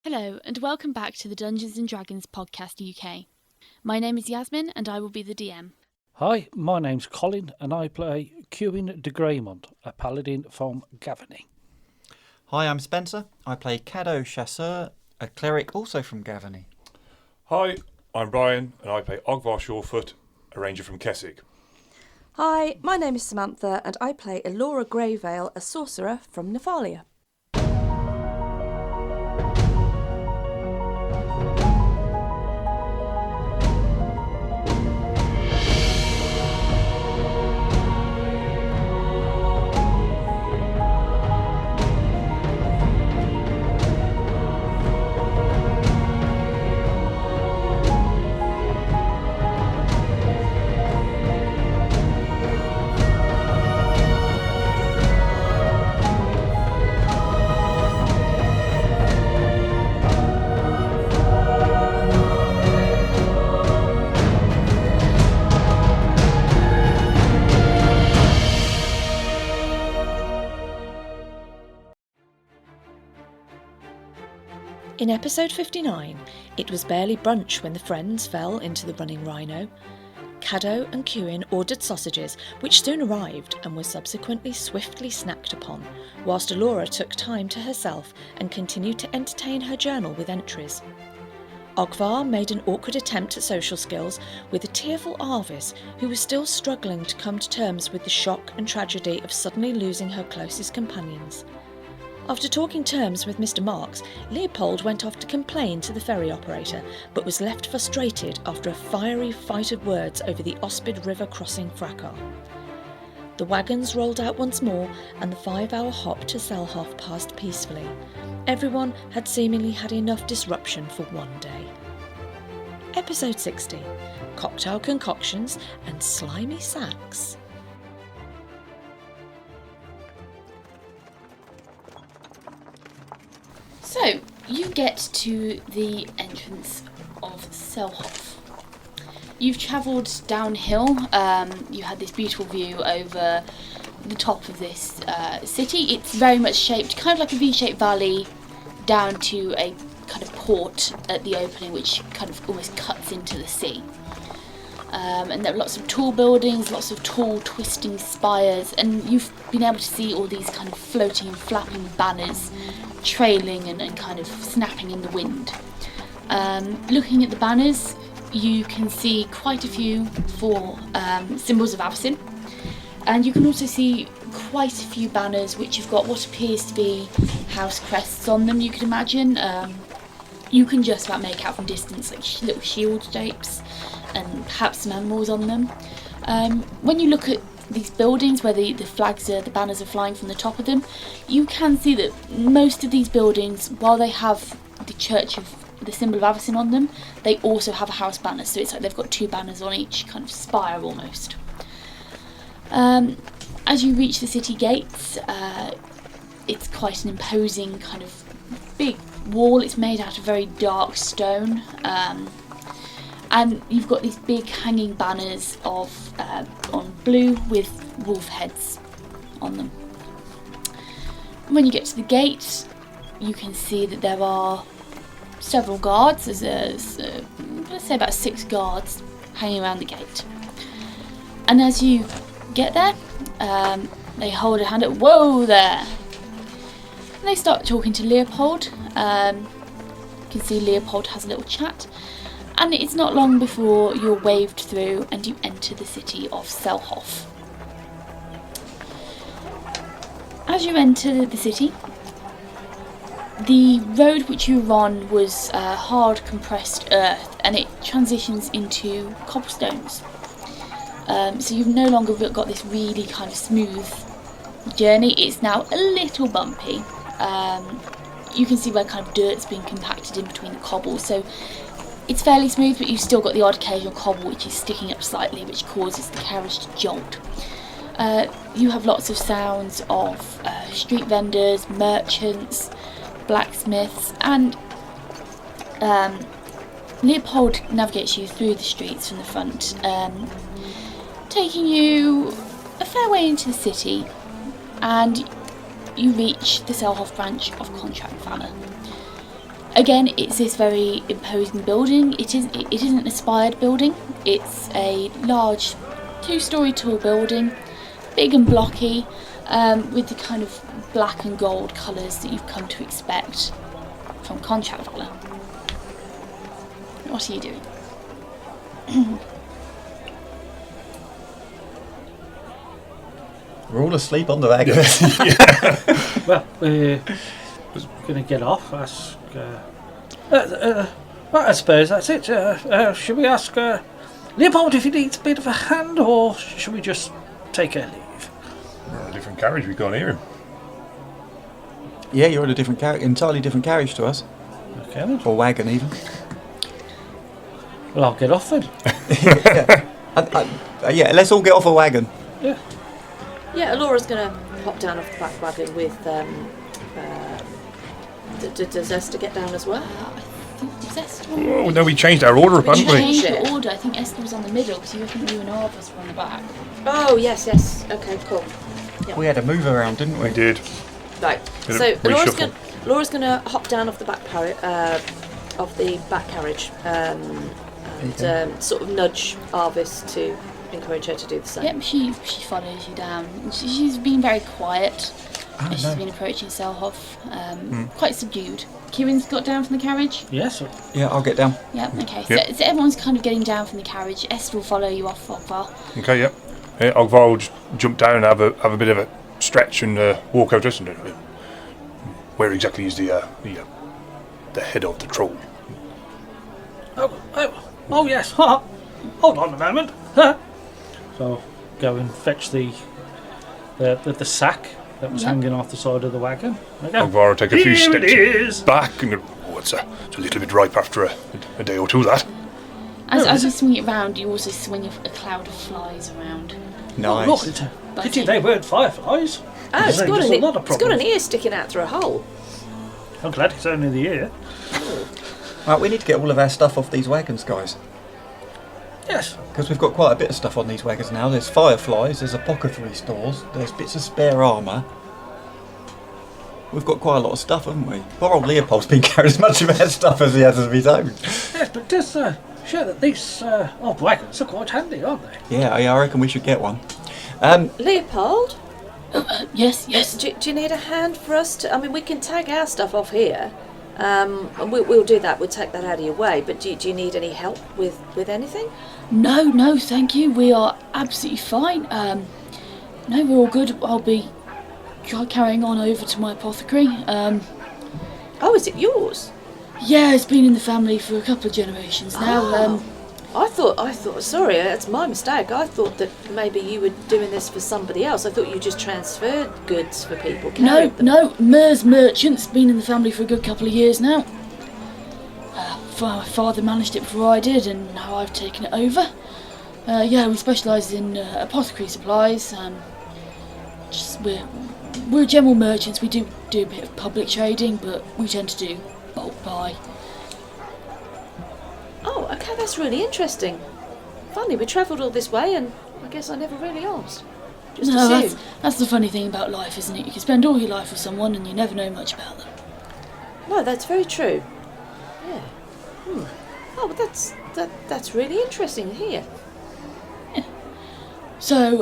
Hello, and welcome back to the Dungeons & Dragons Podcast UK. My name is Yasmin, and I will be the DM. Hi, my name's Colin, and I play Cuin de Greymont, a paladin from Gavany. Hi, I'm Spencer. I play Caddo Chasseur, a cleric also from Gavany. Hi, I'm Brian, and I play Ogvar Shawfoot, a ranger from Kessig. Hi, my name is Samantha, and I play Elora Greyvale, a sorcerer from Nephalia. In episode 59, it was barely brunch when the friends fell into the running rhino. Caddo and Cuin ordered sausages, which soon arrived and were subsequently swiftly snacked upon, whilst Elora took time to herself and continued to entertain her journal with entries. Ogvar made an awkward attempt at social skills with a tearful Arvis, who was still struggling to come to terms with the shock and tragedy of suddenly losing her closest companions. After talking terms with Mr. Marks, Leopold went off to complain to the ferry operator, but was left frustrated after a fiery fight of words over the Ospid River crossing fracas. The wagons rolled out once more, and the 5-hour hop to Selhoff passed peacefully. Everyone had seemingly had enough disruption for one day. Episode 60, Cocktail Concoctions and Slimy Sacks. So, you get to the entrance of Selhoff. You've travelled downhill. You had this beautiful view over the top of this city. It's very much shaped, kind of like a V-shaped valley, down to a kind of port at the opening, which kind of almost cuts into the sea. And there are lots of tall buildings, lots of tall twisting spires, and you've been able to see all these kind of floating and flapping banners trailing and kind of snapping in the wind. Looking at the banners, you can see quite a few for symbols of Avacyn, and you can also see quite a few banners which have got what appears to be house crests on them, you could imagine. You can just about make out from distance like little shield shapes and perhaps some animals on them. When you look at these buildings where the banners are flying from the top of them, you can see that most of these buildings, while they have the church of the symbol of Avacyn on them, they also have a house banner, so it's like they've got two banners on each kind of spire almost. As you reach the city gates, it's quite an imposing kind of big wall. It's made out of very dark stone, and you've got these big hanging banners on blue with wolf heads on them. And when you get to the gate, you can see that there are several guards. There's let's say about 6 guards hanging around the gate. And as you get there, they hold a hand up. Whoa there! And they start talking to Leopold. You can see Leopold has a little chat. And it's not long before you're waved through and you enter the city of Selhoff. As you enter the city, the road which you were on was hard compressed earth, and it transitions into cobblestones. So you've no longer got this really kind of smooth journey. It's now a little bumpy. You can see where kind of dirt's been compacted in between the cobbles, so it's fairly smooth, but you've still got the odd occasional cobble which is sticking up slightly, which causes the carriage to jolt. You have lots of sounds of street vendors, merchants, blacksmiths, and Leopold navigates you through the streets from the front, taking you a fair way into the city, and you reach the Selhoff branch of Contract Valor. Again, it's this very imposing building. It isn't a spired building. It's a large 2-storey tall building, big and blocky, with the kind of black and gold colours that you've come to expect from contract valor. What are you doing? We're all asleep on the wagon. Well, we're going to get off. Ask. Well, I suppose that's it. Should we ask Leopold if he needs a bit of a hand, or should we just take our leave? We're on a different carriage, we can't hear him. Yeah, you're in a different entirely different carriage to us. Okay then. Or wagon, even. Well, I'll get off then. Yeah, let's all get off a wagon. Yeah. Yeah, Alora's going to hop down off the back wagon with. Does Esther get down as well? I think it was Esther. Oh, no, we changed our order, haven't we? Changed it. the order. I think Esther was on the middle because you and Arvis were on the back. Oh, yes. Okay, cool. Yeah. We had a move around, didn't we? We did. Right. Bit So of reshuffle. Laura's going to hop down off the back carriage, and sort of nudge Arvis to encourage her to do the same. Yep, she follows you down. She's been very quiet. Oh, She's no. been approaching Selhoff, quite subdued. Kieran's got down from the carriage? Yes. Yeah, I'll get down. Yep, okay. Yep. So everyone's kind of getting down from the carriage. Esther will follow you off Ogvar. Okay, yep. Yeah, Ogvar will just jump down and have a bit of a stretch and walk out. And where exactly is the head of the troll? Oh yes. Hold on a moment. So go and fetch the sack that was hanging off the side of the wagon. Ogvar will take a few Here steps it is. back and go, it's a little bit ripe after a day or two, that. As you swing it round, you also swing a cloud of flies around. Nice. Oh, look, it's a pity they weren't fireflies. Oh, it's got, There's a lot of it's got problems. an ear sticking out through a hole. I'm glad it's only the ear. Right, we need to get all of our stuff off these wagons, guys. Yes. Because we've got quite a bit of stuff on these wagons now. There's fireflies, there's apothecary stores, there's bits of spare armour. We've got quite a lot of stuff, haven't we? Poor old Leopold's been carrying as much of our stuff as he has of his own. Yes, but does show that these old wagons are quite handy, aren't they? Yeah, I reckon we should get one. Leopold, Yes. do you need a hand for us to... I mean, we can tag our stuff off here. And we'll do that. We'll take that out of your way. But do you need any help with anything? No, thank you. We are absolutely fine. No, we're all good. I'll be carrying on over to my apothecary. Oh, is it yours? Yeah, it's been in the family for a couple of generations now. I thought. Sorry, that's my mistake. I thought that maybe you were doing this for somebody else. I thought you just transferred goods for people. No, Mer's Merchant's been in the family for a good couple of years now. My father managed it before I did, and now I've taken it over. We specialise in apothecary supplies. We're general merchants. We do a bit of public trading, but we tend to do bulk buy. Oh, okay, that's really interesting. Funny, we travelled all this way, and I guess I never really asked. Just assumed. That's the funny thing about life, isn't it? You can spend all your life with someone, and you never know much about them. No, that's very true. Yeah. Oh, but that's really interesting to hear. So,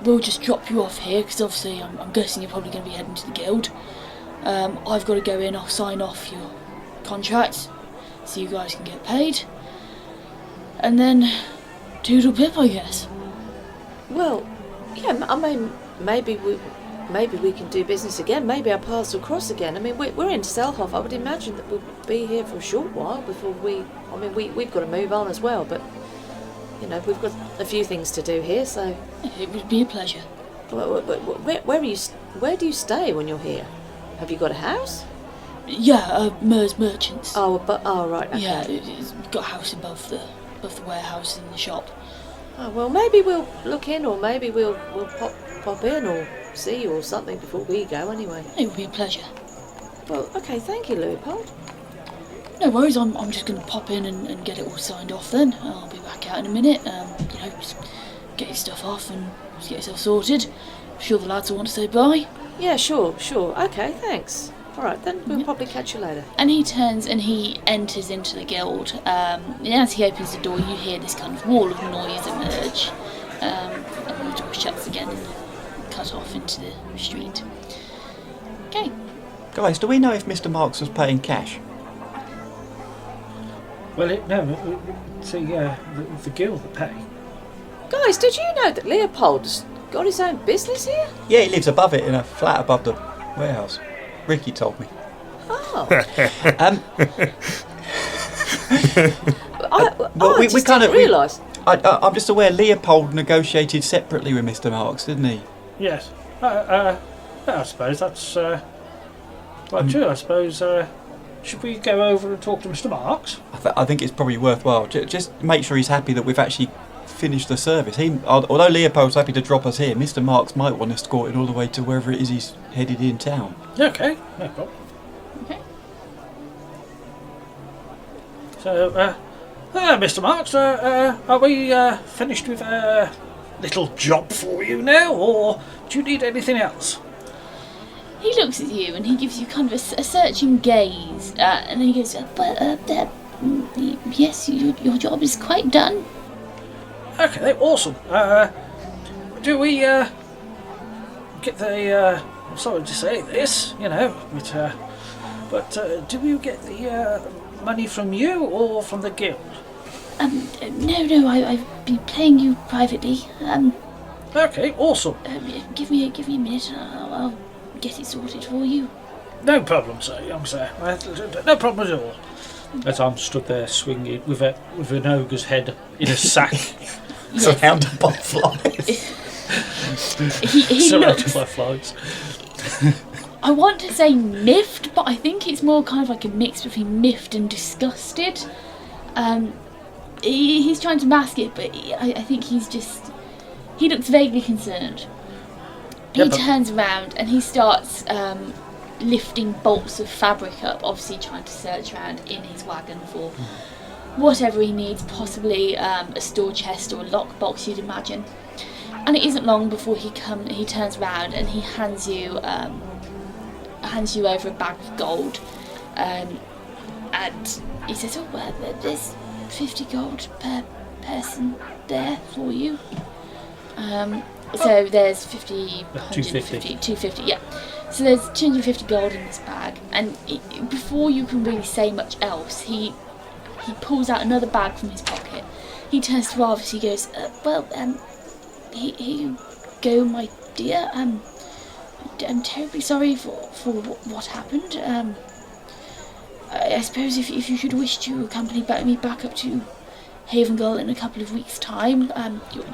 we'll just drop you off here, because obviously I'm guessing you're probably going to be heading to the guild. I've got to go in, I'll sign off your contract, so you guys can get paid. And then, toodle pip, I guess. Well, yeah, I mean, maybe we can do business again. Maybe our paths will cross again. I mean, we're in Selhoff. I would imagine that we'll be here for a short while before we've got to move on as well, but... we've got a few things to do here, so... It would be a pleasure. Where do you stay when you're here? Have you got a house? Yeah, Mer's Merchants. Right. Okay. Yeah, it's got a house above the warehouse and the shop. Oh, well, maybe we'll look in, or maybe we'll pop in, or see you or something before we go. Anyway. It would be a pleasure. Well, okay. Thank you, Leopold. No worries. I'm just going to pop in and get it all signed off. Then I'll be back out in a minute. Just get your stuff off and just get yourself sorted. I'm sure the lads will want to say bye. Yeah, sure. Okay, thanks. All right, then we'll probably catch you later. And he turns and he enters into the guild. And as he opens the door, you hear this kind of wall of noise emerge. And the door shuts again and cut off into the street. Okay. Guys, do we know if Mr. Marks was paying cash? Well, it's the guild that pay. Guys, did you know that Leopold's got his own business here? Yeah, he lives above it in a flat above the warehouse. Ricky told me. Oh. We just kind of didn't realise. I'm just aware Leopold negotiated separately with Mr. Marks, didn't he? Yes. I suppose that's true. I suppose. Should we go over and talk to Mr. Marks? I think it's probably worthwhile. Just make sure he's happy that we've actually finished the service. Although Leopold's happy to drop us here, Mr. Marks might want escorted all the way to wherever it is he's headed in town. Okay, no problem. Okay. So, Mr. Marks, are we finished with a little job for you now, or do you need anything else? He looks at you and he gives you kind of a searching gaze, and then he goes, yes, your job is quite done. Okay, awesome. Do we get the? I'm sorry to say this, but do we get the money from you or from the guild? No, I've been paying you privately. Okay, awesome. Give me a minute, and I'll get it sorted for you. No problem, sir, young sir. No problem at all. As I'm stood there swinging with an ogre's head in a sack. Surrounded by flies. he Surrounded looks, by flies. I want to say miffed, but I think it's more kind of like a mix between miffed and disgusted. He's trying to mask it, but I think he looks vaguely concerned. He turns around and he starts lifting bolts of fabric up, obviously trying to search around in his wagon for whatever he needs, possibly a store chest or a lockbox, you'd imagine. And it isn't long before he turns around and he hands you over a bag of gold, and he says, there's 50 gold per person there for you. So there's 50, 150, 250, yeah. So there's 250 gold in this bag, and before you can really say much else, he pulls out another bag from his pocket. He turns to Arvis, he goes, here you go, my dear. I'm terribly sorry for what happened. I suppose if you should wish to accompany me back up to Havengul in a couple of weeks' time,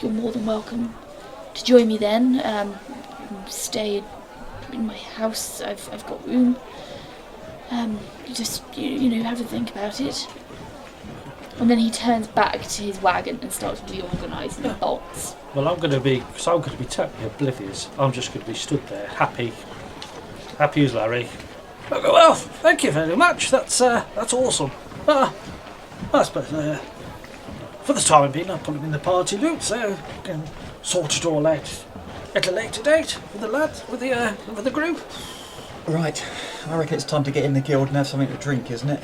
you're more than welcome to join me then. Stay in my house. I've got room. Just have a think about it. And then he turns back to his wagon and starts reorganising the bolts. Well, I'm going to be totally oblivious. I'm just going to be stood there, happy as Larry. Well, thank you very much. That's awesome. I suppose for the time being, I'll put him in the party loot, so we can sort it all out at a later date with the lads, with the group. Right, I reckon it's time to get in the guild and have something to drink, isn't it?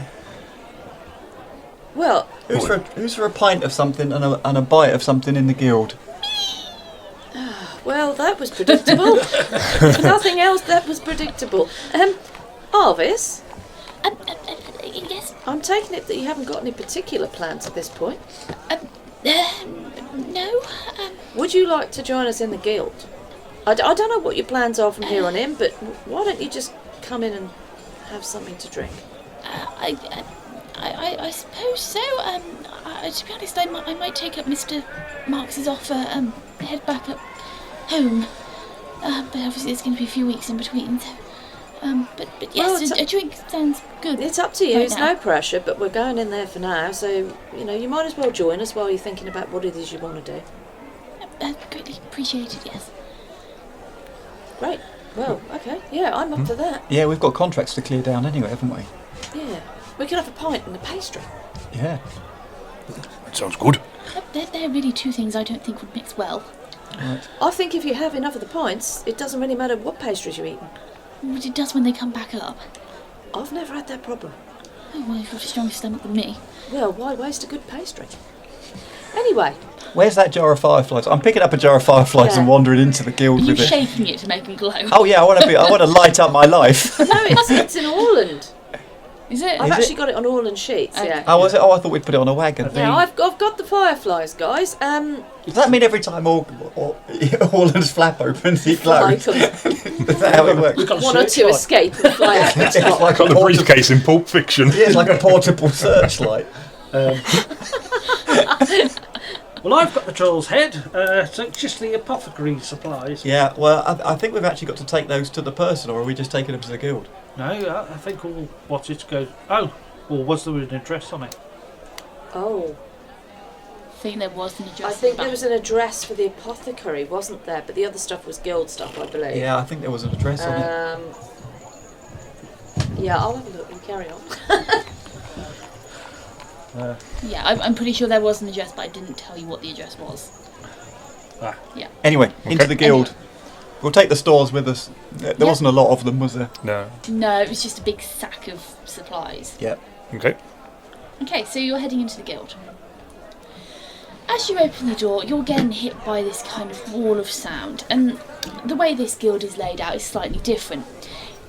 Well, who's for a pint of something and a bite of something in the guild? Well, that was predictable. If nothing else, that was predictable. Arvis? Yes? I'm taking it that you haven't got any particular plans at this point. No. Would you like to join us in the guild? I don't know what your plans are from here on in, but why don't you just come in and have something to drink? I suppose so. To be honest, I might take up Mr. Marks's offer, head back up home. But obviously there's going to be a few weeks in between, so... But yes, a drink sounds good. It's up to you, right it's now. No pressure, but we're going in there for now, so, you might as well join us while you're thinking about what it is you want to do. Greatly appreciated, yes. Great. Well, okay. Yeah, I'm up for that. Yeah, we've got contracts to clear down anyway, haven't we? Yeah. We could have a pint and a pastry. Yeah. That sounds good. They're really two things I don't think would mix well. Right. I think if you have enough of the pints, it doesn't really matter what pastries you're eating. It does when they come back up. I've never had that problem. Oh, well, you've got a stronger stomach than me. Well, why waste a good pastry? Anyway. Where's that jar of fireflies? I'm picking up a jar of fireflies and wandering into the guild Are you with it. shaking it to make them glow? Oh yeah, I want to light up my life. No, it's in Orland. Is it? I've actually got it on Orland sheets, yeah. Oh, was it? Oh, I thought we'd put it on a wagon. Yeah, I've got the fireflies, guys. Does that mean every time Orland's flap opens, it glows? Is that how it works? One or two escape and fly out the It's top. like Got the briefcase in Pulp Fiction. Yeah, it's like a portable searchlight. Well, I've got the troll's head, so it's just the apothecary supplies. Yeah, well, I think we've actually got to take those to the person, or are we just taking them to the guild? No, I think all what it goes. Oh, well, was there an address on it? Oh. I think there was an address. I think there was an address for the apothecary, wasn't there? But the other stuff was guild stuff, I believe. Yeah, I think there was an address on it. Yeah, I'll have a look and carry on. Yeah, I'm pretty sure there was an address, but I didn't tell you what the address was. Yeah. Anyway, into the guild. We'll take the stores with us. There wasn't a lot of them, was there? No. No, it was just a big sack of supplies. Yep. Okay. Okay, so you're heading into the guild. As you open the door, you're getting hit by this kind of wall of sound, and the way this guild is laid out is slightly different.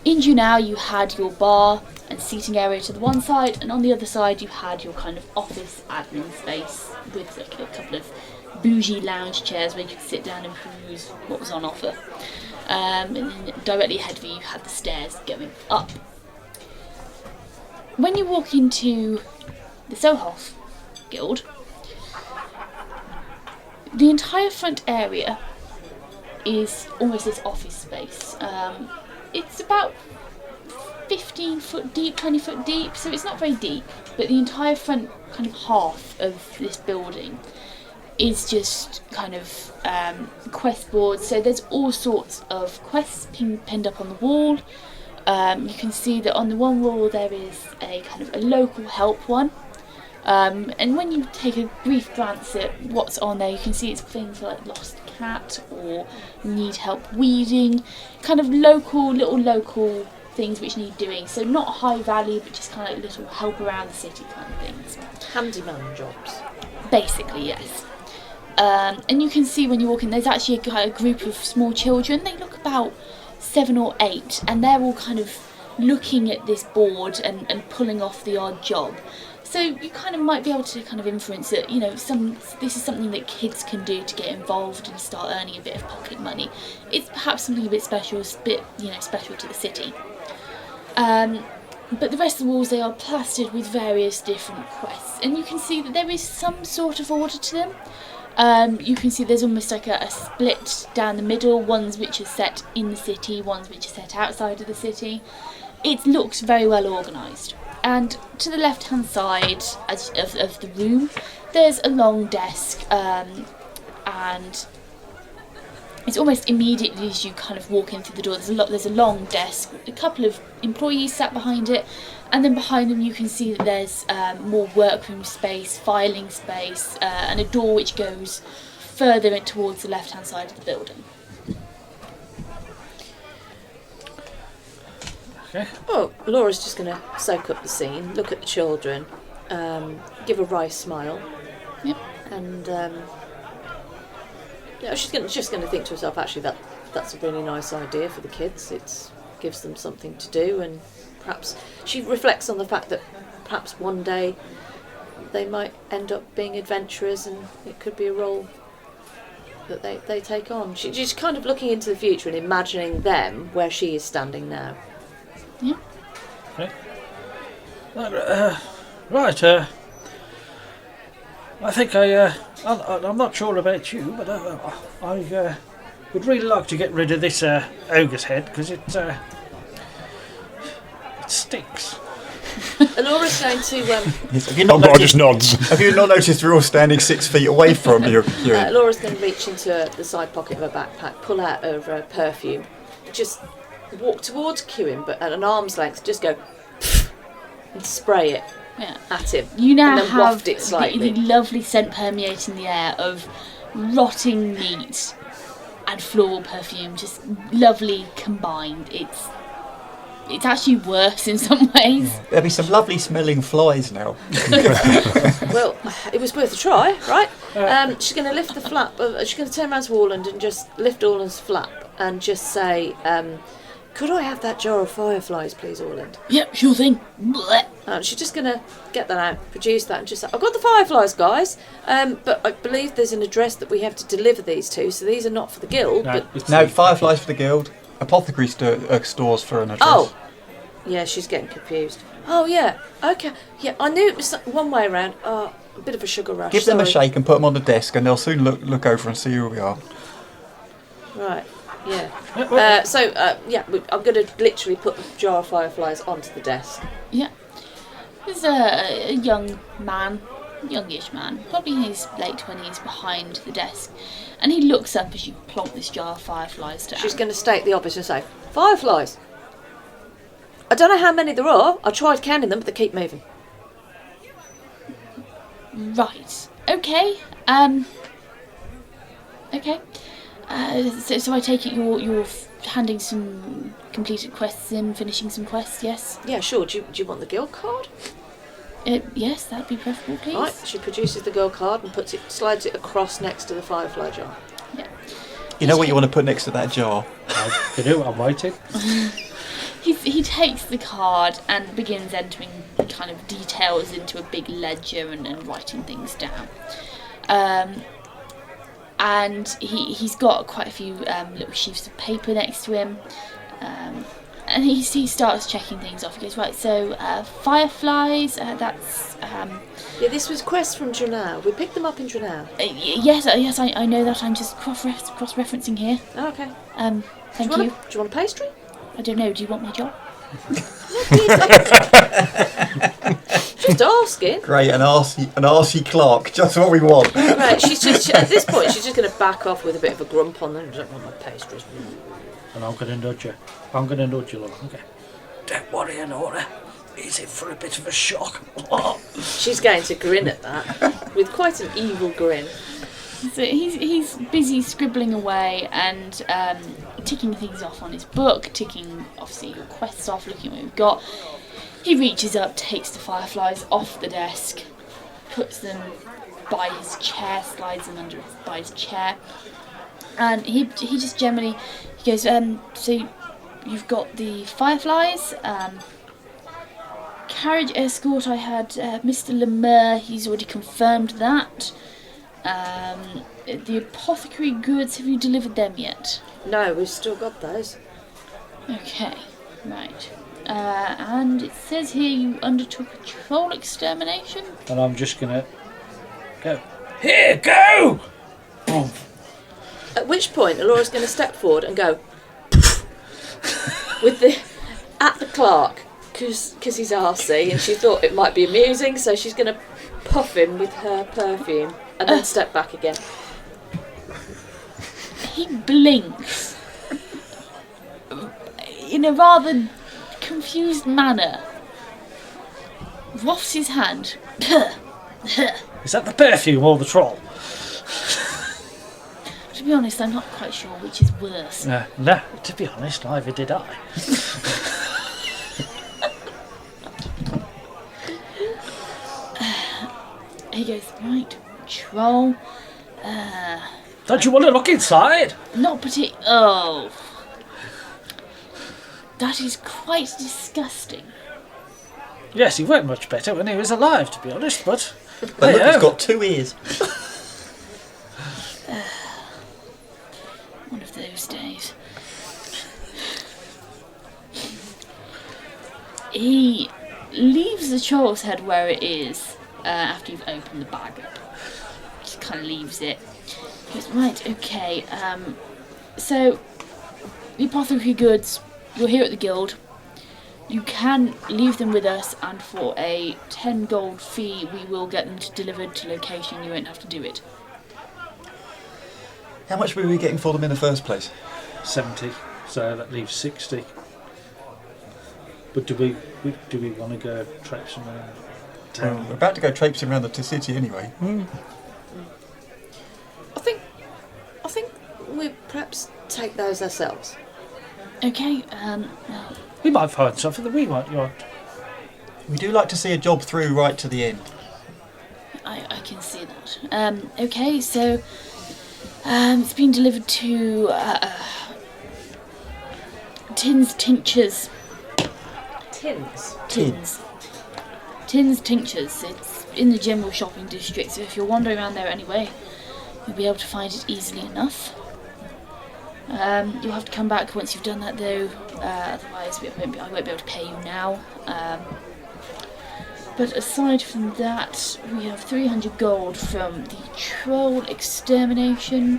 In Junau, you had your bar and seating area to the one side, and on the other side you had your kind of office admin space with like a couple of bougie lounge chairs where you could sit down and peruse what was on offer. And then directly ahead of you, you had the stairs going up. When you walk into the Selhoff Guild, the entire front area is almost this office space. It's about 15 foot deep, 20 foot deep, so it's not very deep, but the entire front kind of half of this building is just kind of quest boards. So there's all sorts of quests pinned up on the wall. You can see that on the one wall there is a kind of a local help one. And when you take a brief glance at what's on there, you can see it's things like lost cat or need help weeding, kind of little local things which need doing. So not high value, but just kind of like little help around the city kind of things. Handyman jobs. Basically, yes. And you can see when you walk in, there's actually a group of small children. They look about 7 or 8, and they're all kind of looking at this board and pulling off the odd job. So you kind of might be able to kind of inference that, you know, this is something that kids can do to get involved and start earning a bit of pocket money. It's perhaps something a bit special, special to the city. But the rest of the walls, they are plastered with various different quests, and you can see that there is some sort of order to them. You can see there's almost like a split down the middle, ones which are set in the city, ones which are set outside of the city. It looks very well organised. And to the left-hand side of the room, there's a long desk, and it's almost immediately as you kind of walk in through the door, there's a long desk, a couple of employees sat behind it, and then behind them you can see that there's more workroom space, filing space, and a door which goes further in towards the left-hand side of the building. Okay. Oh, Laura's just going to soak up the scene, look at the children, give a wry smile. Yep. And she's just going to think to herself, actually, that's a really nice idea for the kids. It gives them something to do, and perhaps she reflects on the fact that perhaps one day they might end up being adventurers, and it could be a role that they take on. She's kind of looking into the future and imagining them where she is standing now. Yeah. Okay. Right. I think I'm not sure about you, but I would really like to get rid of this ogre's head because it stinks. Laura's going to. Have you not God noticed, just nods. have you not noticed we're all standing 6 feet away from you? Laura's going to reach into the side pocket of her backpack, pull out over a perfume, just walk towards Kewin, but at an arm's length, just go and spray it at him. You now and then have waft it slightly. the lovely scent permeating the air of rotting meat and floral perfume, just lovely combined. It's it's actually worse in some ways. There'll be some lovely smelling flies now. Well, it was worth a try, right? She's going to lift the flap. She's going to turn around to Orland and just lift Orland's flap and just say, could I have that jar of fireflies, please, Orland? Yep, sure thing. Blech. She's just going to get that out, produce that, and just say, I've got the fireflies, guys, but I believe there's an address that we have to deliver these to, so these are not for the guild. No, fireflies for the guild. Apothecary stores for an address. Oh! Yeah, she's getting confused. Oh, yeah, okay. Yeah, I knew it was one way around. A bit of a sugar rush. Give them a shake and put them on the desk, and they'll soon look over and see who we are. Right, yeah. I'm going to literally put the jar of fireflies onto the desk. Yeah. There's a young man, youngish man, probably in his late 20s, behind the desk. And he looks up as you plonk this jar of fireflies down. She's going to state the obvious and say, fireflies! I don't know how many there are. I tried counting them, but they keep moving. Right. Okay. Okay. So I take it you're handing some completed quests in, finishing some quests, yes? Yeah, sure. Do you want the guild card? Yes, that'd be preferable, please. Right. She produces the guild card and slides it across next to the firefly jar. Yeah. You know what you want to put next to that jar? I do. I'm waiting. He takes the card and begins entering kind of details into a big ledger and writing things down. And he's got quite a few little sheafs of paper next to him. And he starts checking things off. He goes, right, so fireflies, that's... Yeah, this was quests from Drenau. We picked them up in Drenau. Yes, I know that. I'm just cross-referencing here. Oh, okay. Thank you. Do you want a pastry? I don't know, do you want my job? Just asking. Great, an arsey clerk, just what we want. Right, at this point, she's just going to back off with a bit of a grump on them. I don't want my pastries. And I'm going to nudge you. I'm going to nudge you, love. Okay. Don't worry, Honora. He's in for a bit of a shock. She's going to grin at that, with quite an evil grin. So he's busy scribbling away and ticking things off on his book, ticking obviously your quests off, looking at what we've got. He reaches up, takes the fireflies off the desk, puts them by his chair, slides them by his chair, and he just generally he goes, so you've got the fireflies. Carriage escort, I had Mr. Lemur, he's already confirmed that. The apothecary goods, have you delivered them yet? No, we've still got those. Okay, right. And it says here you undertook a troll extermination? And I'm just going to go, here, go! Boom. At which point, Alora's going to step forward and go at the clerk, because he's arsey, and she thought it might be amusing, so she's going to puff him with her perfume and then step back again. He blinks in a rather confused manner, wafts his hand. Is that the perfume or the troll? To be honest, I'm not quite sure which is worse. No, to be honest, neither did I. He goes, right, troll. Don't you want to look inside? Not particular. Oh. That is quite disgusting. Yes, he worked much better when he was alive, to be honest, but... But look, he's got 2 ears. One of those days. He leaves the troll's head where it is after you've opened the bag up. Just kind of leaves it. He goes, right, okay. So, the apothecary goods, you're here at the guild. You can leave them with us, and for a 10 gold fee, we will get them delivered to location. You won't have to do it. How much were we getting for them in the first place? 70, so that leaves 60. But do we want to go traipsing around town? We're about to go traipsing around the city anyway. I think we perhaps take those ourselves. Okay, We might find something that we might want. We do like to see a job through right to the end. I can see that. Okay, so it's been delivered to Tins Tinctures. Tins. Tins Tinctures. It's in the general shopping district, so if you're wandering around there anyway, you'll be able to find it easily enough. You'll have to come back once you've done that though, otherwise I won't be able to pay you now. But aside from that, we have 300 gold from the troll extermination.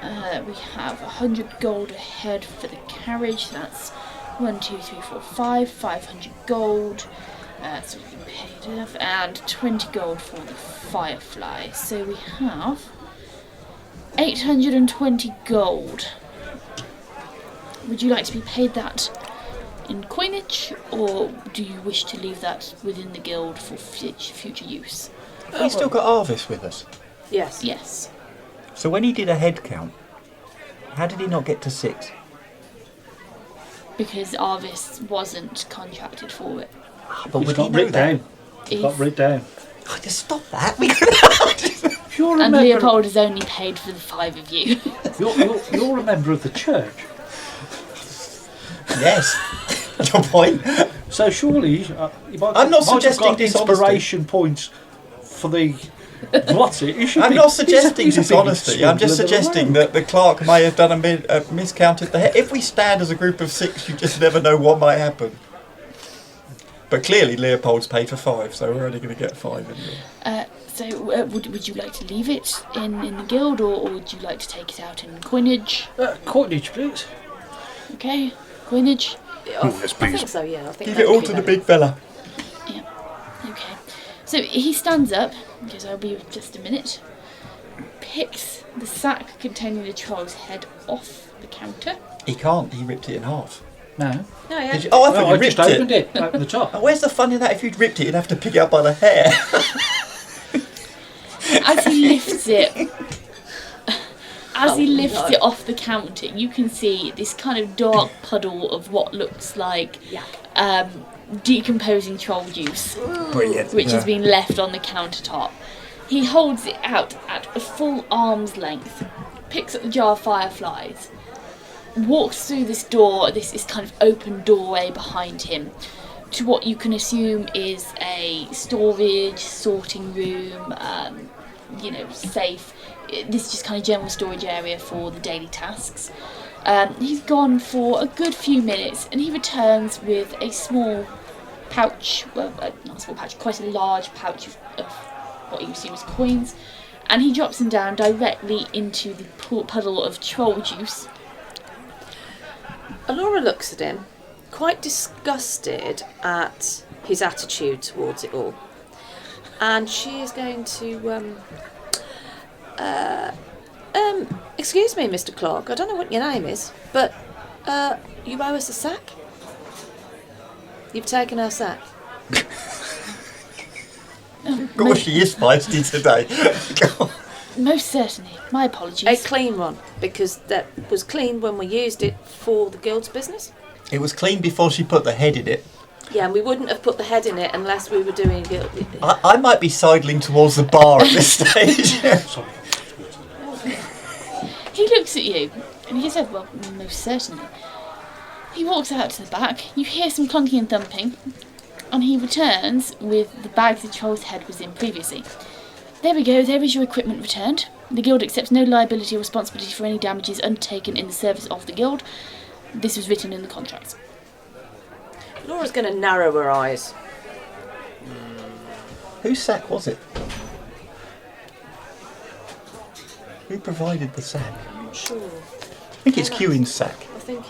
We have 100 gold ahead for the carriage. That's 1, 2, 3, 4, 5. 500 gold. So we can pay it off. And 20 gold for the firefly. So we have 820 gold. Would you like to be paid that in coinage, or do you wish to leave that within the guild for future use? We still got Arvis with us. Yes. Yes. So when he did a head count, how did he not get to 6? Because Arvis wasn't contracted for it. But He's would got he know written that? down. He's got written down. Oh, just stop that. If you're a And member, Leopold is only paid for the 5 of you. you're a member of the church. Yes. Your point. So surely you might, I'm not might have suggesting got dishonesty. inspiration points for the what's it? It should I'm be- not suggesting he's a big dishonesty. I'm just swindler suggesting around. that the clerk may have done a miscounted the head. If we stand as a group of 6, you just never know what might happen. But clearly Leopold's paid for 5, so we're only going to get 5 anyway. So would you like to leave it in the guild, or would you like to take it out in coinage? Coinage, please. Okay, coinage. Oh, yes, I please. think so, yeah. I think Give that it would all be to the better. big fella. Yeah. Okay. So he stands up, because I'll be just a minute, picks the sack containing the troll's head off the counter. He can't. He ripped it in half. No. No, yeah. Did you? Oh, I thought No, you I ripped just opened it. it. Open the top. Oh, where's the fun in that? If you'd ripped it, you'd have to pick it up by the hair. As he lifts it, no. it off the counter, you can see this kind of dark puddle of what looks like decomposing troll juice, Brilliant. which has been left on the countertop. He holds it out at a full arm's length, picks up the jar of fireflies, walks through this door, this kind of open doorway behind him, to what you can assume is a storage, sorting room, safe. This is just kind of general storage area for the daily tasks. He's gone for a good few minutes, and he returns with a small pouch, not a small pouch, quite a large pouch of what you assume is coins, and he drops them down directly into the puddle of troll juice. Alora looks at him, quite disgusted at his attitude towards it all. And she is going to, excuse me, Mr. Clark, I don't know what your name is, but, you owe us a sack? You've taken our sack. Gosh, she is feisty today. Most certainly. My apologies. A clean one, because that was clean when we used it for the guild's business. It was clean before she put the head in it. Yeah, and we wouldn't have put the head in it unless we were doing guild. I might be sidling towards the bar at this stage. Sorry. He looks at you, and he says, well, most certainly. He walks out to the back, you hear some clunking and thumping, and he returns with the bag the troll's head was in previously. There we go, there is your equipment returned. The guild accepts no liability or responsibility for any damages undertaken in the service of the guild. This was written in the contracts. Laura's going to narrow her eyes. Whose sack was it? Who provided the sack? I'm not sure. I think it's Kewin's sack. I think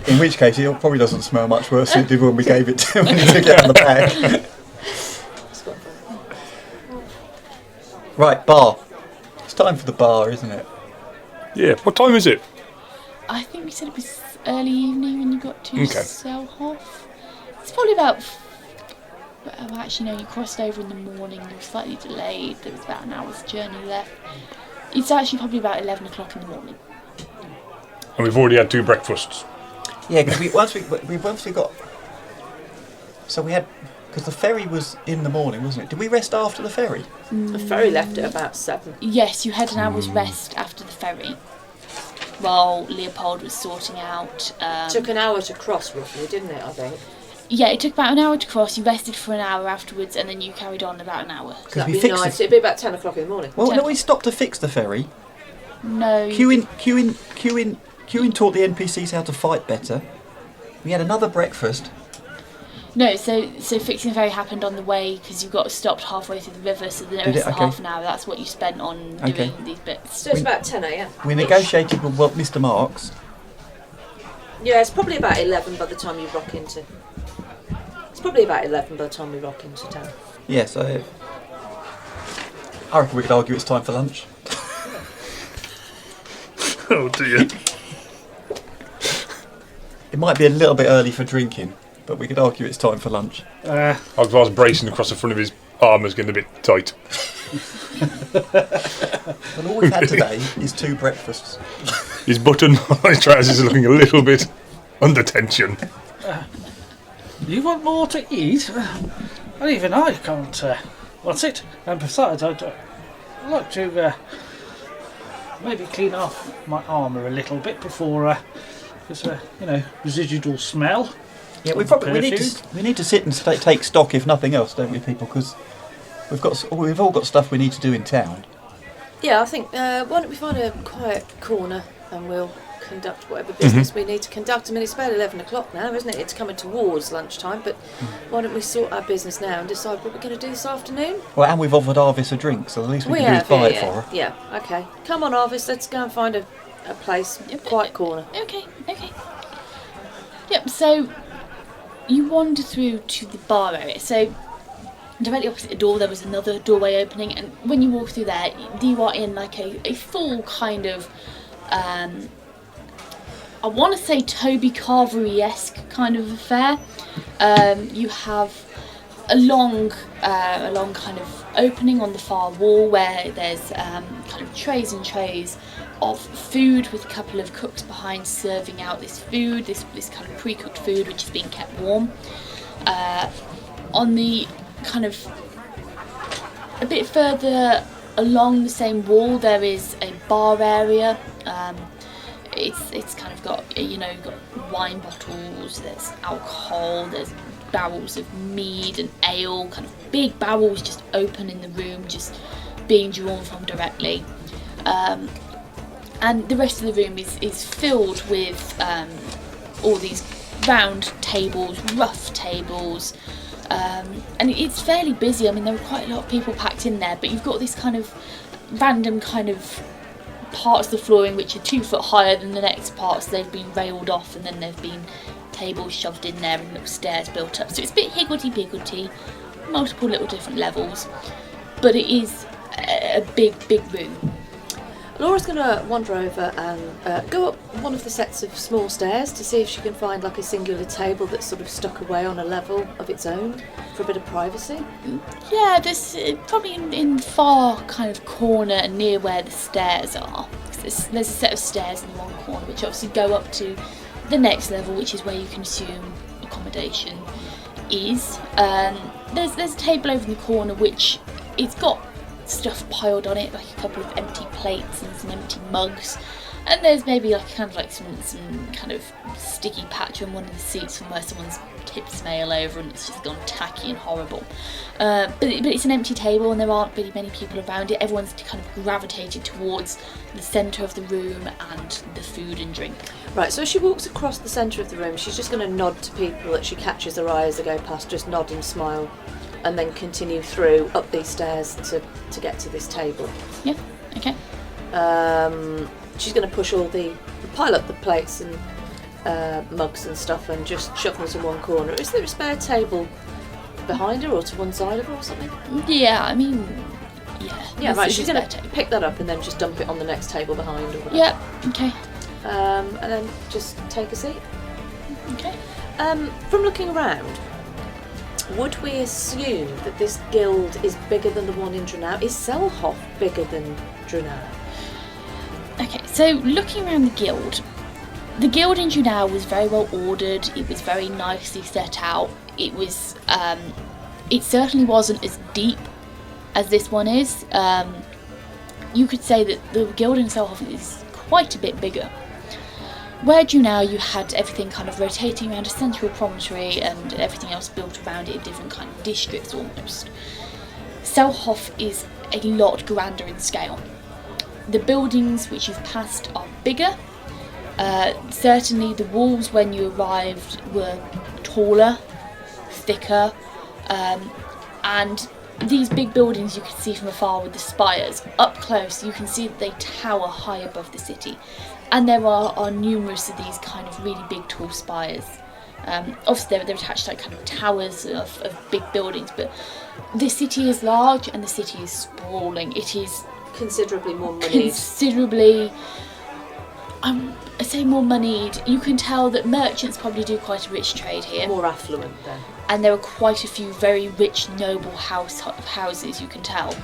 In which case, it probably doesn't smell much worse than it did when we gave it to him when he took it out of the bag. Right, bar. It's time for the bar, isn't it? Yeah, what time is it? I think we said it was early evening when you got to Okay. Selhoff. It's probably about... Well, actually, no, you crossed over in the morning. You were slightly delayed. There was about an hour's journey left. It's actually probably about 11 o'clock in the morning. And we've already had 2 breakfasts. Yeah, because once we got. So we had, because the ferry was in the morning, wasn't it? Did we rest after the ferry? The ferry left at about 7. Yes, you had an hour's rest after the ferry, while Leopold was sorting out. Took an hour to cross, roughly, didn't it? I think. Yeah, it took about an hour to cross. You rested for an hour afterwards, and then you carried on about an hour. So that'd be nice. It'd be about 10 o'clock in the morning. Well, no, we stopped to fix the ferry. No. Queuing taught the NPCs how to fight better. We had another breakfast. No, so fixing the ferry happened on the way because you got stopped halfway through the river. So the rest of half an hour, that's what you spent on doing these bits. So it's about 10 a.m. We negotiated with Mr. Marks. Yeah, it's probably about 11 by the time you rock into. It's probably about 11 by the time we rock into town. Yeah, so I reckon we could argue it's time for lunch. Oh dear. It might be a little bit early for drinking, but we could argue it's time for lunch. I was bracing across the front of his armour's getting a bit tight. Well, all we've had today is 2 breakfasts. His button on his trousers is looking a little bit under tension. You want more to eat? And even I can't. What's it? And besides, I'd like to maybe clean off my armour a little bit before, because residual smell. Yeah, we need to sit and take stock, if nothing else, don't we, people? Because we've all got stuff we need to do in town. Yeah, I think why don't we find a quiet corner and we'll conduct whatever business we need to conduct. I mean, it's about 11 o'clock now, isn't it? It's coming towards lunchtime, but why don't we sort our business now and decide what we're going to do this afternoon? Well, and we've offered Arvis a drink, so the least we can do is buy it for her. Yeah, okay. Come on, Arvis, let's go and find a place, a quiet corner. Okay. Yep, so you wander through to the bar area. So directly opposite the door there was another doorway opening, and when you walk through there, you are in like a full kind of I want to say Toby Carvery-esque kind of affair. You have a long kind of opening on the far wall where there's kind of trays and trays of food with a couple of cooks behind serving out this food, this kind of pre-cooked food which is being kept warm. On the kind of a bit further along the same wall there is a bar area. It's kind of got, got wine bottles, there's alcohol, there's barrels of mead and ale, kind of big barrels just open in the room, just being drawn from directly. And the rest of the room is filled with all these round tables, rough tables, and it's fairly busy. I mean, there are quite a lot of people packed in there, but you've got this kind of random kind of parts of the flooring which are 2 foot higher than the next parts. They've been railed off and then there've been tables shoved in there and little stairs built up. So it's a bit higgledy-piggledy, multiple little different levels, but it is a big room. Laura's going to wander over and go up one of the sets of small stairs to see if she can find like a singular table that's sort of stuck away on a level of its own for a bit of privacy. Yeah, there's probably in the far kind of corner near where the stairs are. There's a set of stairs in one corner which obviously go up to the next level, which is where you can assume accommodation is. There's a table over in the corner which it's got stuff piled on it, like a couple of empty plates and some empty mugs, and there's maybe like kind of like some kind of sticky patch on one of the seats from where someone's tipped some ale over and it's just gone tacky and horrible. But it's an empty table and there aren't really many people around it. Everyone's kind of gravitated towards the centre of the room and the food and drink. Right, so as she walks across the centre of the room, she's just going to nod to people that she catches their eye as they go past, just nod and smile, and then continue through up these stairs to get to this table. Yeah, okay. She's going to push pile up the plates and mugs and stuff and just shove them to one corner. Is there a spare table behind her or to one side of her or something? Yeah, I mean, yeah, right, she's going to pick that up and then just dump it on the next table behind or whatever. Yeah, okay. And then just take a seat. Okay. From looking around, would we assume that this guild is bigger than the one in Dranau? Is Selhoff bigger than Dranau? Okay, so looking around the guild, The guild in Junau was very well ordered. It was very nicely set out. It was. It certainly wasn't as deep as this one is. You could say that the guild in Selhoff is quite a bit bigger. Where Junau, you had everything kind of rotating around a central promontory and everything else built around it in different kind of districts almost. Selhoff is a lot grander in scale. The buildings which you've passed are bigger. Certainly the walls when you arrived were taller, thicker, and these big buildings you can see from afar with the spires. Up close you can see that they tower high above the city, and there are numerous of these kind of really big tall spires. Obviously they're attached to like kind of towers of big buildings, but the city is large and the city is sprawling. It is Considerably more money. considerably, I say more moneyed. You can tell that merchants probably do quite a rich trade here. More affluent then. And there are quite a few very rich noble houses, you can tell.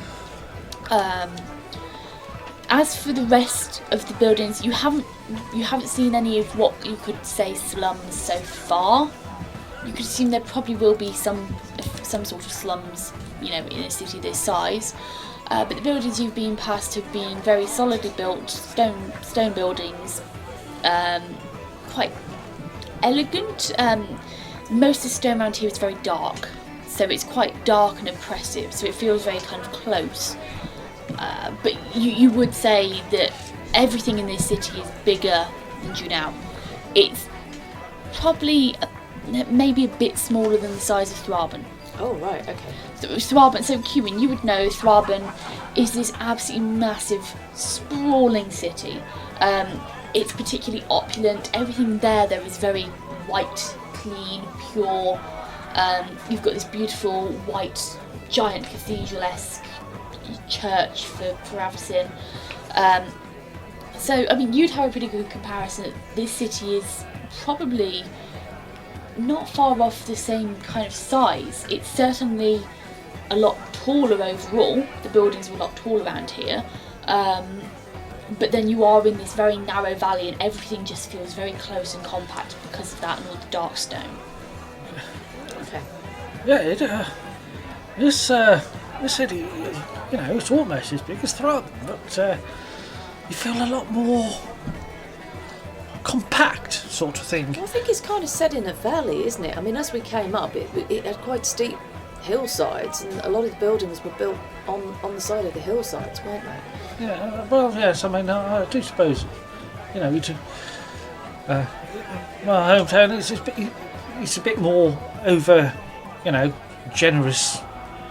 As for the rest of the buildings, you haven't seen any of what you could say slums so far. You could assume there probably will be some sort of slums, in a city this size. But the buildings you've been past have been very solidly built, stone buildings, quite elegant. Most of the stone around here is very dark, so it's quite dark and oppressive, so it feels very kind of close. But you would say that everything in this city is bigger than Junau. It's probably maybe a bit smaller than the size of Thraben. Oh, right, okay. So Thraben, so Kewin, you would know Thraben is this absolutely massive, sprawling city. It's particularly opulent. Everything there is very white, clean, pure. You've got this beautiful white, giant cathedral-esque church for Arvis. So, I mean, you'd have a pretty good comparison that this city is probably not far off the same kind of size. It's certainly a lot taller overall. The buildings are a lot taller around here. But then you are in this very narrow valley and everything just feels very close and compact because of that and all the dark stone. Okay. Yeah, this city, it's almost as big as Thraben, but you feel a lot more compact sort of thing. Well, I think it's kind of set in a valley, isn't it? I mean, as we came up, it had quite steep hillsides, and a lot of the buildings were built on the side of the hillsides, weren't they? Yeah, well, yes, I mean, I do suppose, my hometown it's a bit more over, generous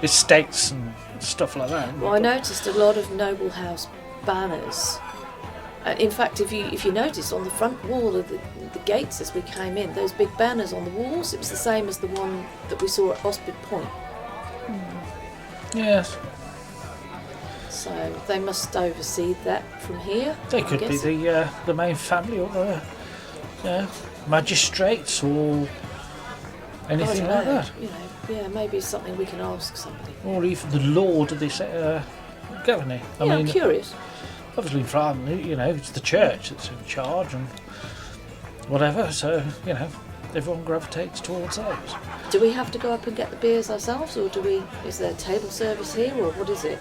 estates and stuff like that. Well, I noticed a lot of noble house banners. In fact, if you notice on the front wall of the gates as we came in, those big banners on the walls, it was the same as the one that we saw at Ospid Point. Yes. So they must oversee that from here. They could be the main family or the magistrates or anything like that. Maybe something we can ask somebody. Or even the lord of this governor. I'm curious. Obviously, Thraben, it's the church that's in charge and whatever. So everyone gravitates towards those. Do we have to go up and get the beers ourselves, or is there table service here, or what is it?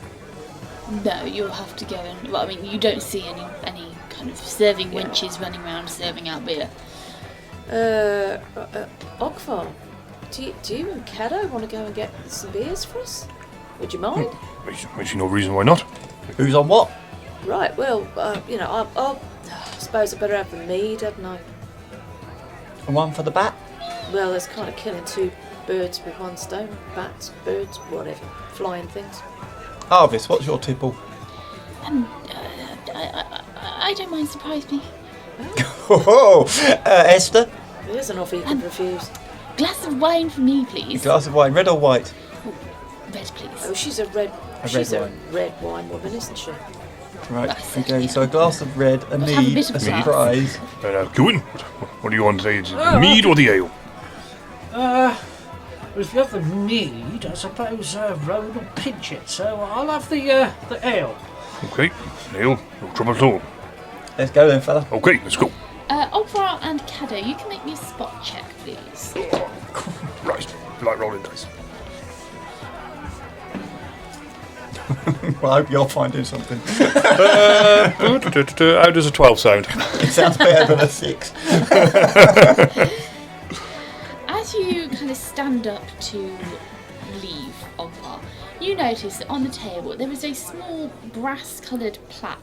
No, you'll have to go and. Well, I mean, you don't see any kind of serving wenches running around serving out beer. Ogvar, do you and Caddo want to go and get some beers for us? Would you mind? I see no reason why not. Who's on what? Right. Well, I suppose I better have the mead, hadn't I? And one for the bat? Well, that's kind of killing two birds with one stone. Bats, birds, whatever, flying things. Arvis, what's your tipple? I don't mind, surprise me. Esther? There's an offer you can refuse. Glass of wine for me, A please. glass of wine, red or white? Red, please. Oh, she's a red wine woman, isn't she? Right, That's okay, it, so a glass of red, a Let's have a mead, bit of a glass. surprise. Kewin, what do you want to say? Is it the mead or the ale? If you have the mead, I suppose Rowan will pinch it. So I'll have the ale. Okay, ale, no trouble at all. Let's go then, fella. Okay, let's go. Ogvar, Caddo, you can make me a spot check, please. Right, like rolling dice. Well, I hope you're finding something. How does a 12 sound? It sounds better than a 6. As you kind of stand up to leave Ogvar, you notice that on the table there is a small brass-coloured plaque